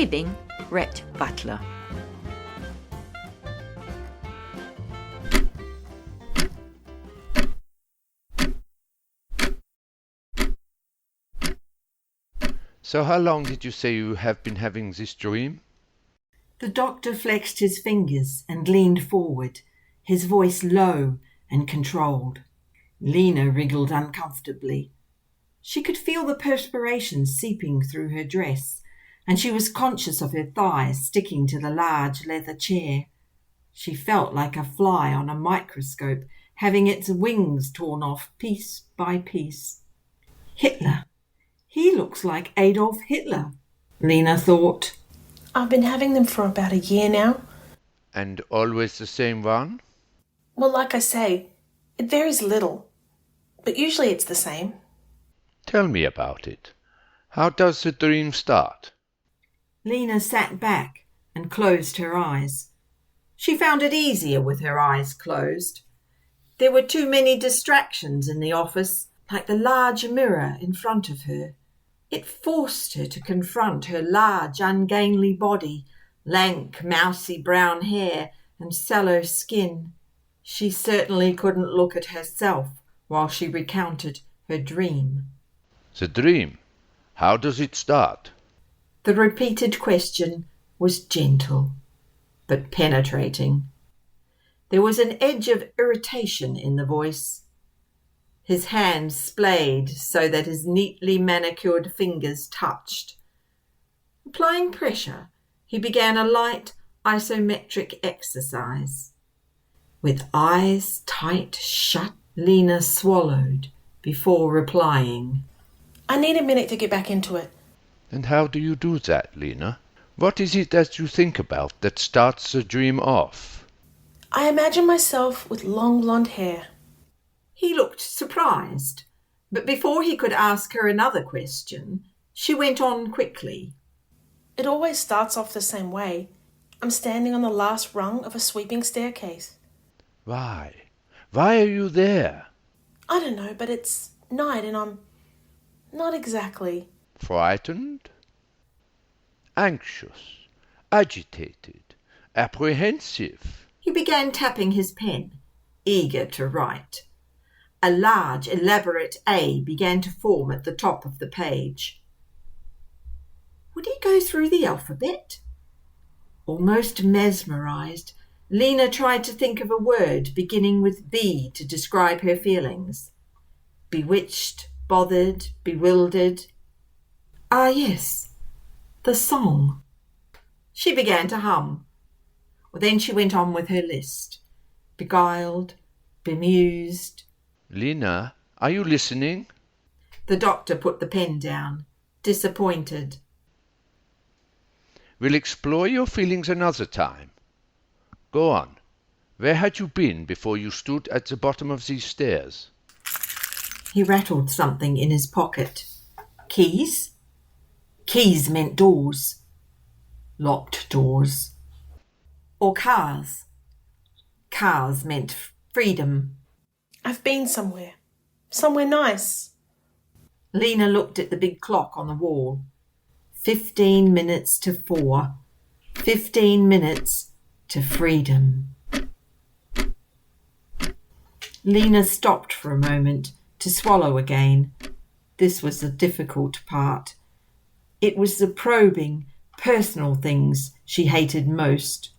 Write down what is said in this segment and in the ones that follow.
Reading, Rhett, Butler. So how long did you say you have been having this dream? The doctor flexed his fingers and leaned forward, his voice low and controlled. Lena wriggled uncomfortably. She could feel the perspiration seeping through her dress, and she was conscious of her thighs sticking to the large leather chair. She felt like a fly on a microscope, having its wings torn off piece by piece. Hitler. He looks like Adolf Hitler, Lena thought. I've been having them for about a year now. And always the same one? Well, like I say, it varies little, but usually it's the same. Tell me about it. How does the dream start? Lena sat back and closed her eyes. She found it easier with her eyes closed. There were too many distractions in the office, like the large mirror in front of her. It forced her to confront her large, ungainly body, lank, mousy brown hair and sallow skin. She certainly couldn't look at herself while she recounted her dream. The dream? How does it start? The repeated question was gentle, but penetrating. There was an edge of irritation in the voice. His hands splayed so that his neatly manicured fingers touched. Applying pressure, he began a light isometric exercise. With eyes tight shut, Lena swallowed before replying. I need a minute to get back into it. And how do you do that, Lena? What is it that you think about that starts the dream off? I imagine myself with long blonde hair. He looked surprised, but before he could ask her another question, she went on quickly. It always starts off the same way. I'm standing on the last rung of a sweeping staircase. Why? Why are you there? I don't know, but it's night and I'm not exactly. Frightened? Anxious? Agitated? Apprehensive? He began tapping his pen, eager to write. A large, elaborate A began to form at the top of the page. Would he go through the alphabet? Almost mesmerized, Lena tried to think of a word beginning with B to describe her feelings. Bewitched, bothered, bewildered. Ah, yes, the song. She began to hum. Then she went on with her list. Beguiled, bemused. Lena, are you listening? The doctor put the pen down, disappointed. We'll explore your feelings another time. Go on. Where had you been before you stood at the bottom of these stairs? He rattled something in his pocket. Keys? Keys meant doors. Locked doors. Or cars. Cars meant freedom. I've been somewhere. Somewhere nice. Lena looked at the big clock on the wall. 15 minutes to 4. 15 minutes to freedom. Lena stopped for a moment to swallow again. This was the difficult part. It was the probing, personal things she hated most.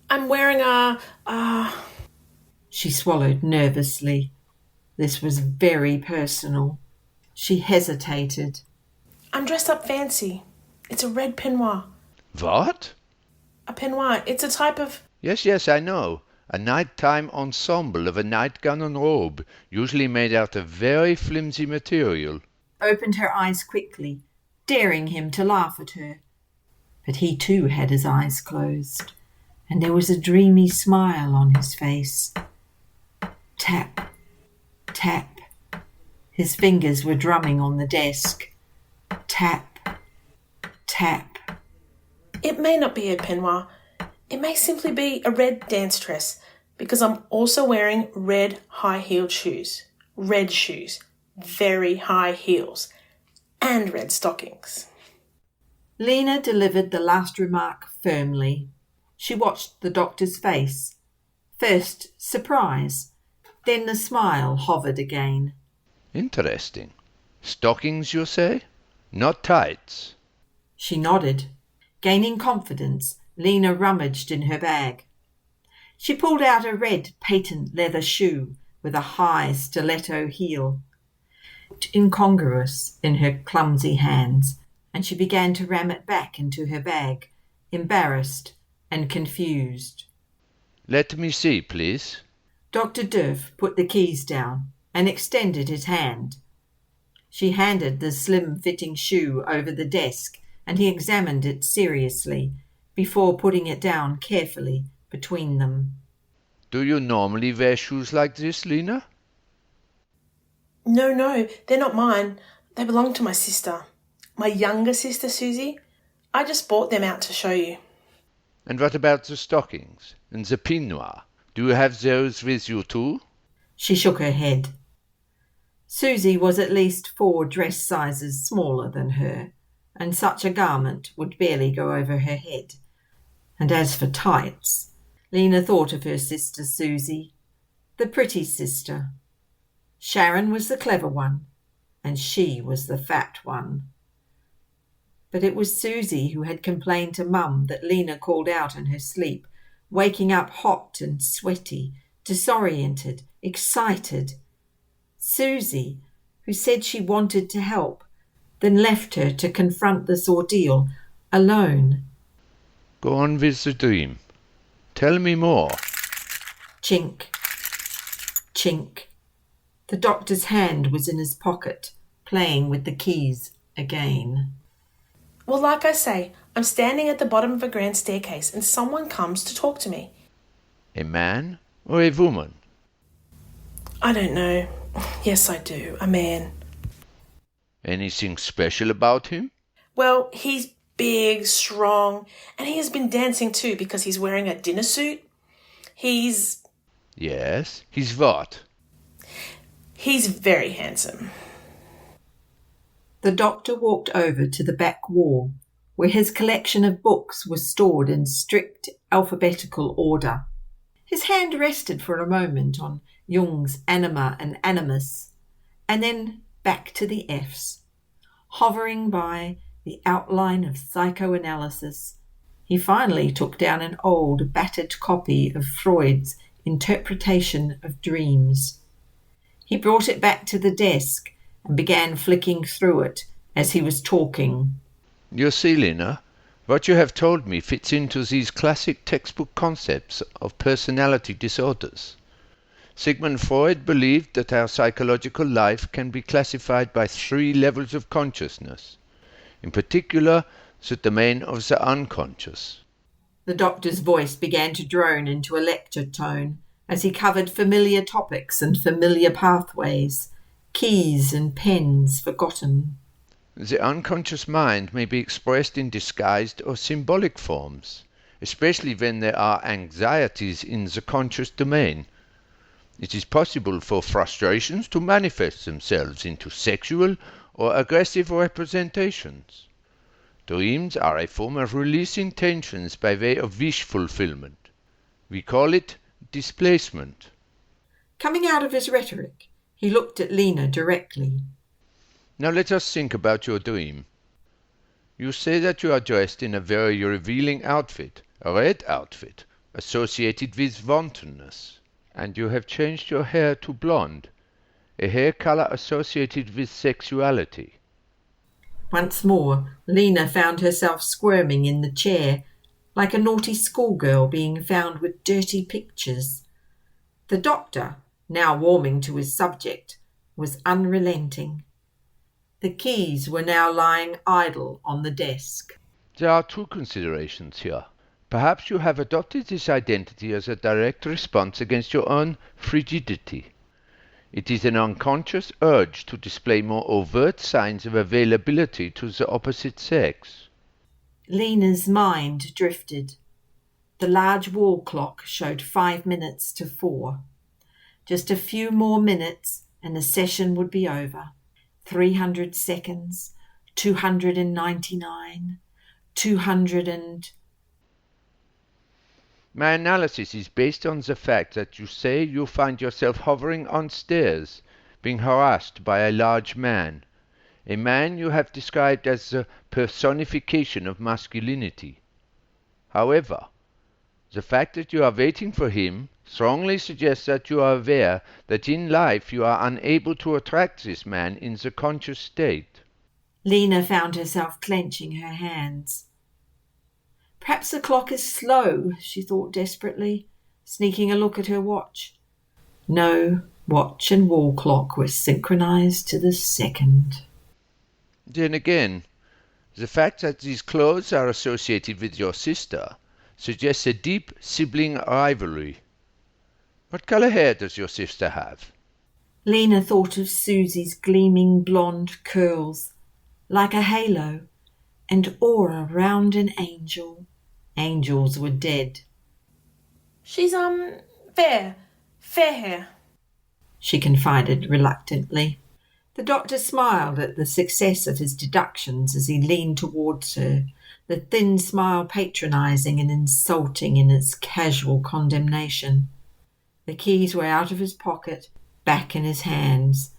I'm wearing She swallowed nervously. This was very personal. She hesitated. I'm dressed up fancy. It's a red peignoir. What? A peignoir, it's a type of... Yes, I know. A nighttime ensemble of a nightgown and robe, usually made out of very flimsy material. Opened her eyes quickly, daring him to laugh at her. But he too had his eyes closed, and there was a dreamy smile on his face. Tap, tap. His fingers were drumming on the desk. Tap, tap. It may not be a peignoir. It may simply be a red dance dress, because I'm also wearing red high-heeled shoes. Red shoes. Very high heels. And red stockings. Lena delivered the last remark firmly. She watched the doctor's face. First surprise, then the smile hovered again. Interesting. Stockings, you say? Not tights. She nodded. Gaining confidence, Lena rummaged in her bag. She pulled out a red patent leather shoe with a high stiletto heel. Incongruous in her clumsy hands, and she began to ram it back into her bag, embarrassed and confused. Let me see, please. Dr. Durf put the keys down and extended his hand. She handed the slim-fitting shoe over the desk, and he examined it seriously before putting it down carefully between them. Do you normally wear shoes like this, Lena? No, they're not mine. They belong to my sister. My younger sister, Susie. I just bought them out to show you. And what about the stockings and the peignoir? Do you have those with you too? She shook her head. Susie was at least 4 dress sizes smaller than her, and such a garment would barely go over her head. And as for tights, Lena thought of her sister Susie, the pretty sister. Sharon was the clever one, and she was the fat one. But it was Susie who had complained to Mum that Lena called out in her sleep, waking up hot and sweaty, disoriented, excited. Susie, who said she wanted to help, then left her to confront this ordeal alone. Go on with the dream. Tell me more. Chink, chink. The doctor's hand was in his pocket, playing with the keys again. Well, like I say, I'm standing at the bottom of a grand staircase and someone comes to talk to me. A man or a woman? I don't know. Yes, I do. A man. Anything special about him? Well, he's big, strong, and he has been dancing too because he's wearing a dinner suit. He's what? He's very handsome. The doctor walked over to the back wall, where his collection of books was stored in strict alphabetical order. His hand rested for a moment on Jung's Anima and Animus, and then back to the F's. Hovering by the outline of psychoanalysis, he finally took down an old, battered copy of Freud's Interpretation of Dreams. He brought it back to the desk and began flicking through it as he was talking. You see, Lena, what you have told me fits into these classic textbook concepts of personality disorders. Sigmund Freud believed that our psychological life can be classified by 3 levels of consciousness, in particular the domain of the unconscious. The doctor's voice began to drone into a lecture tone as he covered familiar topics and familiar pathways, keys and pens forgotten. The unconscious mind may be expressed in disguised or symbolic forms, especially when there are anxieties in the conscious domain. It is possible for frustrations to manifest themselves into sexual or aggressive representations. Dreams are a form of releasing tensions by way of wish fulfillment. We call it displacement. Coming out of his rhetoric, he looked at Lena directly. Now let us think about your dream. You say that you are dressed in a very revealing outfit, a red outfit, associated with wantonness, and you have changed your hair to blonde, a hair color associated with sexuality. Once more, Lena found herself squirming in the chair, like a naughty schoolgirl being found with dirty pictures. The doctor, now warming to his subject, was unrelenting. The keys were now lying idle on the desk. There are 2 considerations here. Perhaps you have adopted this identity as a direct response against your own frigidity. It is an unconscious urge to display more overt signs of availability to the opposite sex. Lena's mind drifted. The large wall clock showed 5 minutes to 4. Just a few more minutes and the session would be over. 300 seconds, 299, 200 and... My analysis is based on the fact that you say you find yourself hovering on stairs, being harassed by a large man. A man you have described as the personification of masculinity. However, the fact that you are waiting for him strongly suggests that you are aware that in life you are unable to attract this man in the conscious state. Lena found herself clenching her hands. Perhaps the clock is slow, she thought desperately, sneaking a look at her watch. No, watch and wall clock were synchronized to the second. Then again, the fact that these clothes are associated with your sister suggests a deep sibling rivalry. What colour hair does your sister have? Lena thought of Susie's gleaming blonde curls, like a halo, and aura round an angel. Angels were dead. She's, fair hair. She confided reluctantly. The doctor smiled at the success of his deductions as he leaned towards her, the thin smile patronising and insulting in its casual condemnation. The keys were out of his pocket, back in his hands.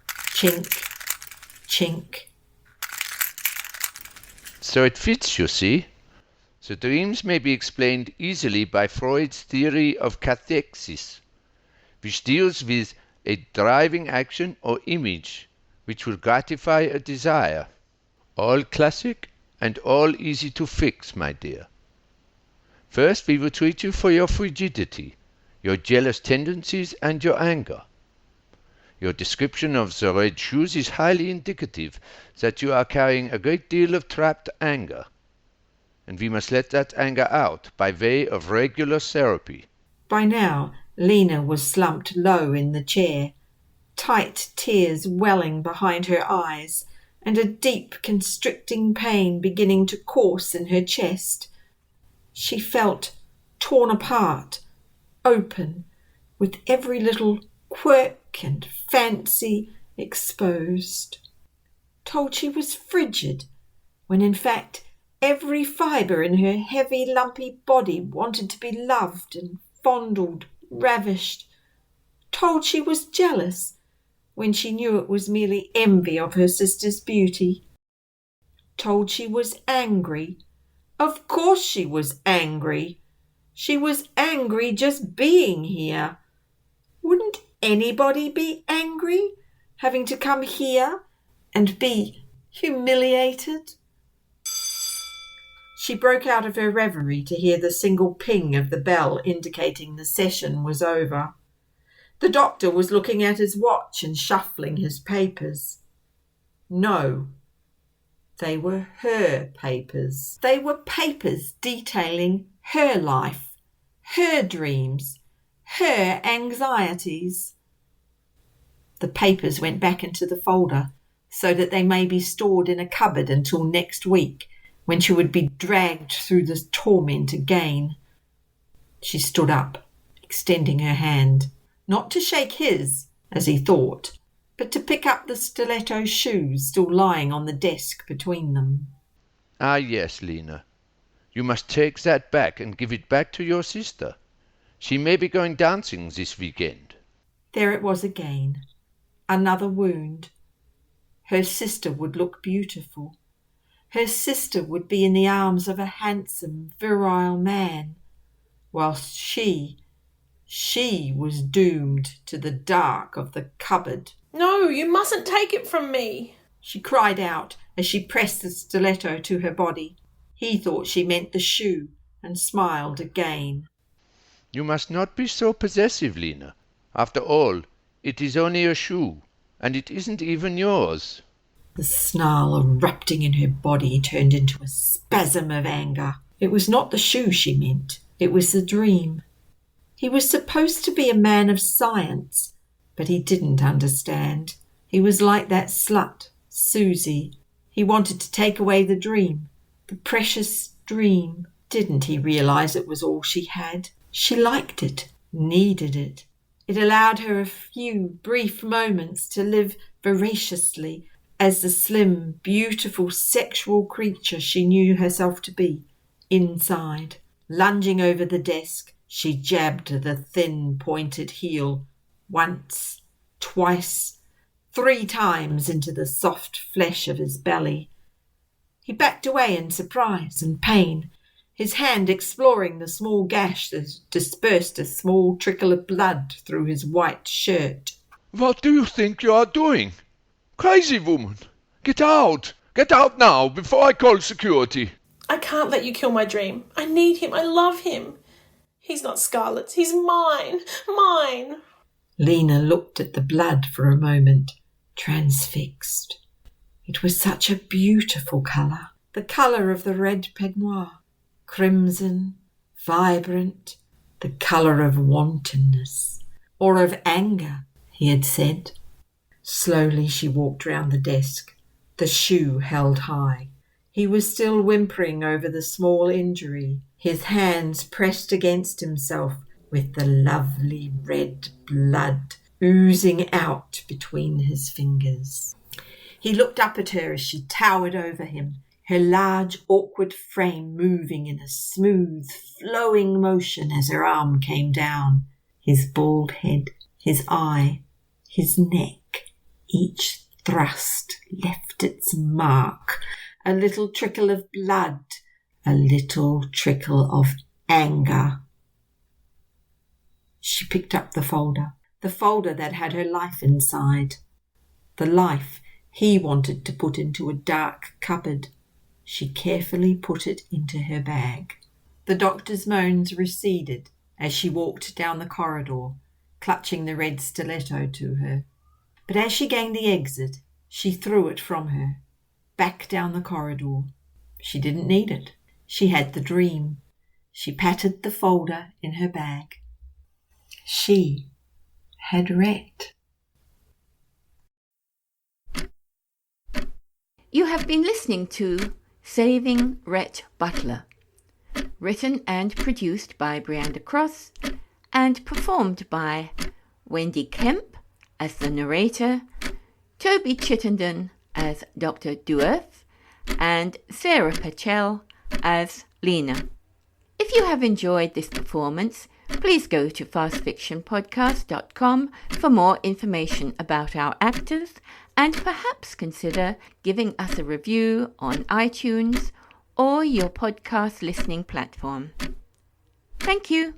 Chink, chink. So it fits, you see. The dreams may be explained easily by Freud's theory of cathexis, which deals with a driving action or image which will gratify a desire. All classic and all easy to fix, my dear. First, we will treat you for your frigidity, your jealous tendencies and your anger. Your description of the red shoes is highly indicative that you are carrying a great deal of trapped anger, and we must let that anger out by way of regular therapy. By now, Lena was slumped low in the chair, tight tears welling behind her eyes, and a deep constricting pain beginning to course in her chest. She felt torn apart, open, with every little quirk and fancy exposed. Told she was frigid, when in fact every fibre in her heavy, lumpy body wanted to be loved and fondled, ravished. Told she was jealous, when she knew it was merely envy of her sister's beauty. Told she was angry. Of course she was angry. She was angry just being here. Wouldn't anybody be angry, having to come here and be humiliated? She broke out of her reverie to hear the single ping of the bell indicating the session was over. The doctor was looking at his watch and shuffling his papers. No, they were her papers. They were papers detailing her life, her dreams, her anxieties. The papers went back into the folder so that they may be stored in a cupboard until next week, when she would be dragged through the torment again. She stood up, extending her hand, not to shake his, as he thought, but to pick up the stiletto shoes still lying on the desk between them. Ah, yes, Lena. You must take that back and give it back to your sister. She may be going dancing this weekend. There it was again. Another wound. Her sister would look beautiful. Her sister would be in the arms of a handsome, virile man, whilst she was doomed to the dark of the cupboard. No, you mustn't take it from me, she cried out as she pressed the stiletto to her body. He thought she meant the shoe and smiled again. You must not be so possessive, Lena. After all, it is only a shoe, and it isn't even yours. The snarl erupting in her body turned into a spasm of anger. It was not the shoe she meant. It was the dream. He was supposed to be a man of science, but he didn't understand. He was like that slut, Susie. He wanted to take away the dream, the precious dream. Didn't he realise it was all she had? She liked it, needed it. It allowed her a few brief moments to live voraciously, as the slim, beautiful, sexual creature she knew herself to be, inside. Lunging over the desk, she jabbed the thin, pointed heel once, twice, 3 times into the soft flesh of his belly. He backed away in surprise and pain, his hand exploring the small gash that dispersed a small trickle of blood through his white shirt. What do you think you are doing? Crazy woman! Get out! Get out now, before I call security! I can't let you kill my dream. I need him. I love him. He's not Scarlett's. He's mine. Mine. Lena looked at the blood for a moment, transfixed. It was such a beautiful colour, the colour of the red peignoir, crimson, vibrant, the colour of wantonness, or of anger, he had said. Slowly she walked round the desk, the shoe held high. He was still whimpering over the small injury, his hands pressed against himself with the lovely red blood oozing out between his fingers. He looked up at her as she towered over him, her large, awkward frame moving in a smooth, flowing motion as her arm came down. His bald head, his eye, his neck, each thrust left its mark. A little trickle of blood, a little trickle of anger. She picked up the folder that had her life inside, the life he wanted to put into a dark cupboard. She carefully put it into her bag. The doctor's moans receded as she walked down the corridor, clutching the red stiletto to her. But as she gained the exit, she threw it from her, back down the corridor. She didn't need it. She had the dream. She patted the folder in her bag. She had Rhett. You have been listening to Saving Rhett Butler, written and produced by Brianda Cross and performed by Wendy Kemp as the narrator, Toby Chittenden as Dr. Duerth, and Sarah Pachel as Lena. If you have enjoyed this performance, please go to fastfictionpodcast.com for more information about our actors and perhaps consider giving us a review on iTunes or your podcast listening platform. Thank you.